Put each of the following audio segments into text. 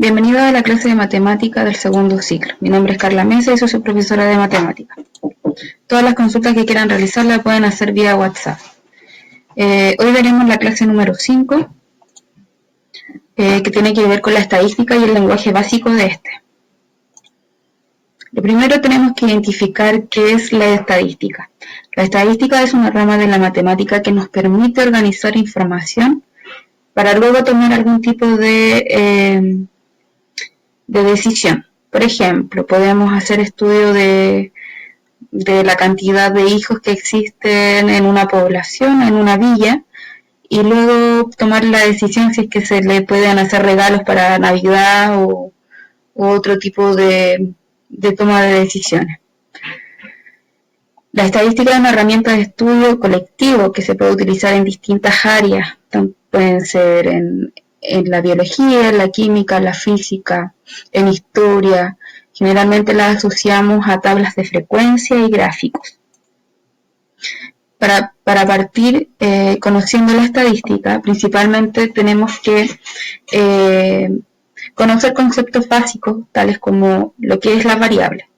Bienvenido a la clase de matemática del segundo ciclo. Mi nombre es Carla Mesa y soy su profesora de matemática. Todas las consultas que quieran realizar la pueden hacer vía WhatsApp. Hoy veremos la clase número 5, que tiene que ver con la estadística y el lenguaje básico de este. Lo primero tenemos que identificar qué es la estadística. La estadística es una rama de la matemática que nos permite organizar información para luego tomar algún tipo de decisión. Por ejemplo, podemos hacer estudio de la cantidad de hijos que existen en una población, en una villa, y luego tomar la decisión si es que se le pueden hacer regalos para Navidad o otro tipo de toma de decisiones. La estadística es una herramienta de estudio colectivo que se puede utilizar en distintas áreas, pueden ser en la biología, en la química, en la física, en historia. Generalmente las asociamos a tablas de frecuencia y gráficos. Para partir conociendo la estadística, principalmente tenemos que conocer conceptos básicos, tales como lo que es la variable.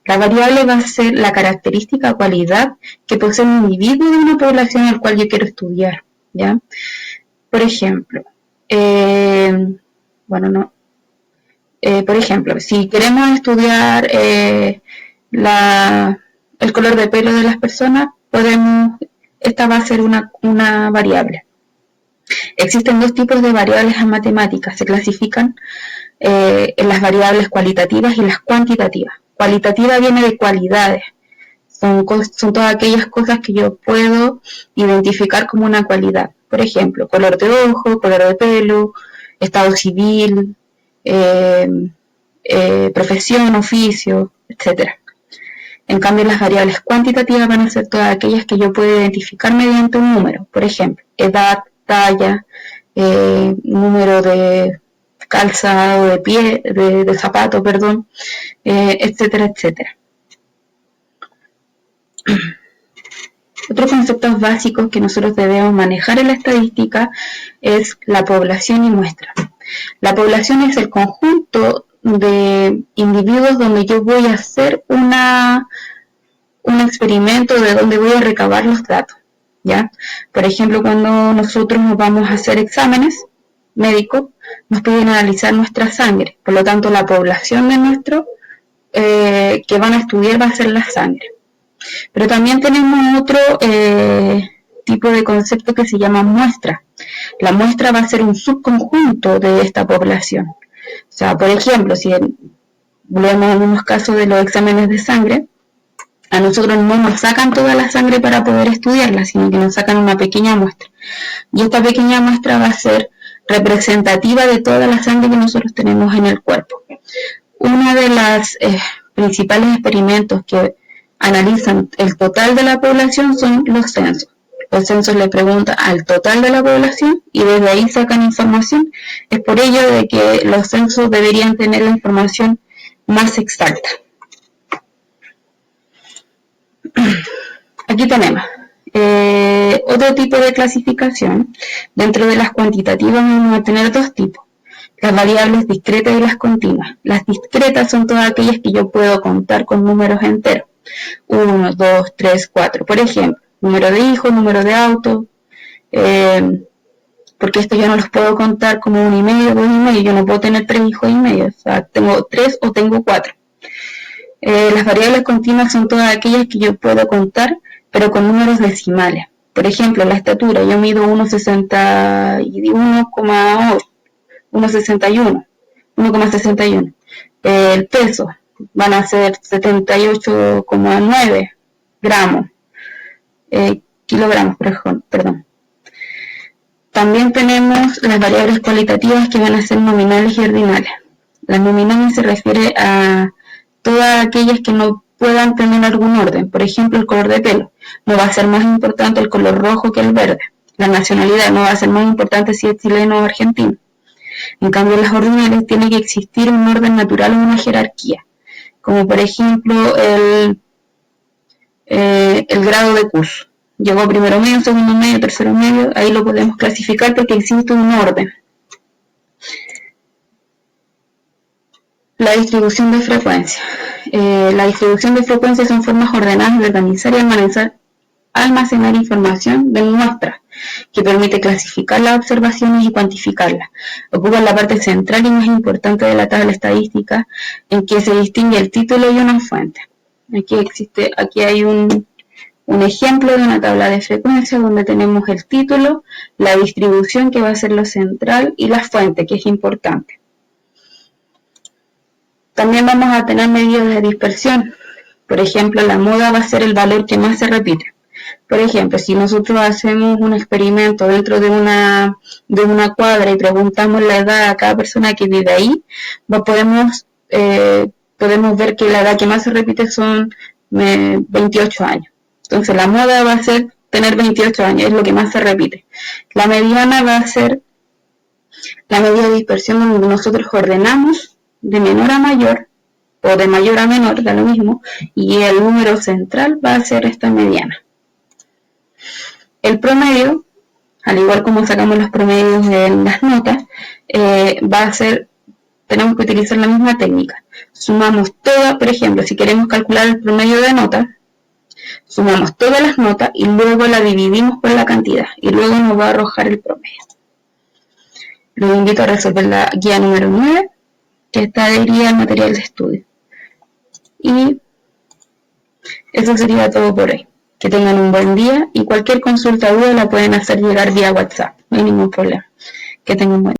La variable va a ser la característica o cualidad que posee un individuo de una población al cual yo quiero estudiar, ¿ya? Por ejemplo, por ejemplo, si queremos estudiar el color de pelo de las personas, esta va a ser una variable. Existen dos tipos de variables en matemáticas, se clasifican en las variables cualitativas y las cuantitativas. Cualitativa viene de cualidades, son todas aquellas cosas que yo puedo identificar como una cualidad. Por ejemplo, color de ojo, color de pelo, estado civil, profesión, oficio, etc. En cambio, las variables cuantitativas van a ser todas aquellas que yo puedo identificar mediante un número. Por ejemplo, edad, talla, número de calzado, de pie, de zapato, perdón, etcétera, etcétera. Otros conceptos básicos que nosotros debemos manejar en la estadística es la población y muestra. La población es el conjunto de individuos donde yo voy a hacer un experimento de donde voy a recabar los datos, ¿ya? Por ejemplo, cuando nosotros nos vamos a hacer exámenes médicos, nos piden analizar nuestra sangre, por lo tanto la población de nuestro que van a estudiar va a ser la sangre. Pero también tenemos otro tipo de concepto que se llama muestra. La muestra va a ser un subconjunto de esta población. O sea, por ejemplo, si volvemos en unos casos de los exámenes de sangre, a nosotros no nos sacan toda la sangre para poder estudiarla, sino que nos sacan una pequeña muestra. Y esta pequeña muestra va a ser representativa de toda la sangre que nosotros tenemos en el cuerpo. Uno de los principales experimentos que analizan el total de la población son los censos. Los censos le preguntan al total de la población y desde ahí sacan información. Es por ello de que los censos deberían tener la información más exacta. Aquí tenemos otro tipo de clasificación. Dentro de las cuantitativas vamos a tener dos tipos. Las variables discretas y las continuas. Las discretas son todas aquellas que yo puedo contar con números enteros. 1, 2, 3, 4. Por ejemplo, número de hijos, número de auto, porque esto yo no los puedo contar como 1 y medio, 2 y medio. Yo no puedo tener 3 hijos y medio. O sea, tengo 3 o tengo 4. Las variables continuas son todas aquellas que yo puedo contar, pero con números decimales. Por ejemplo, la estatura, yo mido 1,61. El peso van a ser 78,9 gramos, kilogramos, perdón. También tenemos las variables cualitativas que van a ser nominales y ordinales. Las nominales se refiere a todas aquellas que no puedan tener algún orden. Por ejemplo, el color de pelo. No va a ser más importante el color rojo que el verde. La nacionalidad no va a ser más importante si es chileno o argentino. En cambio, en las ordinales tiene que existir un orden natural o una jerarquía. Como por ejemplo el grado de curso. Llegó primero medio, segundo medio, tercero medio. Ahí lo podemos clasificar porque existe un orden. La distribución de frecuencia. La distribución de frecuencia son formas ordenadas de organizar y almacenar información de muestras, que permite clasificar las observaciones y cuantificarlas. Ocupa la parte central y más importante de la tabla estadística, en que se distingue el título y una fuente. Aquí hay un ejemplo de una tabla de frecuencia donde tenemos el título, la distribución, que va a ser lo central, y la fuente, que es importante. También vamos a tener medidas de dispersión. Por ejemplo, la moda va a ser el valor que más se repite. Por ejemplo, si nosotros hacemos un experimento dentro de una cuadra y preguntamos la edad a cada persona que vive ahí, podemos ver que la edad que más se repite son 28 años. Entonces la moda va a ser tener 28 años, es lo que más se repite. La mediana va a ser la medida de dispersión donde nosotros ordenamos de menor a mayor, o de mayor a menor, da lo mismo, y el número central va a ser esta mediana. El promedio, al igual como sacamos los promedios en las notas, va a ser, tenemos que utilizar la misma técnica. Sumamos todas, por ejemplo, si queremos calcular el promedio de notas, sumamos todas las notas y luego la dividimos por la cantidad, y luego nos va a arrojar el promedio. Los invito a resolver la guía número 9, que está adherida al material de estudio. Y eso sería todo por hoy. Que tengan un buen día y cualquier consulta o duda la pueden hacer llegar vía WhatsApp. No hay ningún problema. Que tengan un buen día.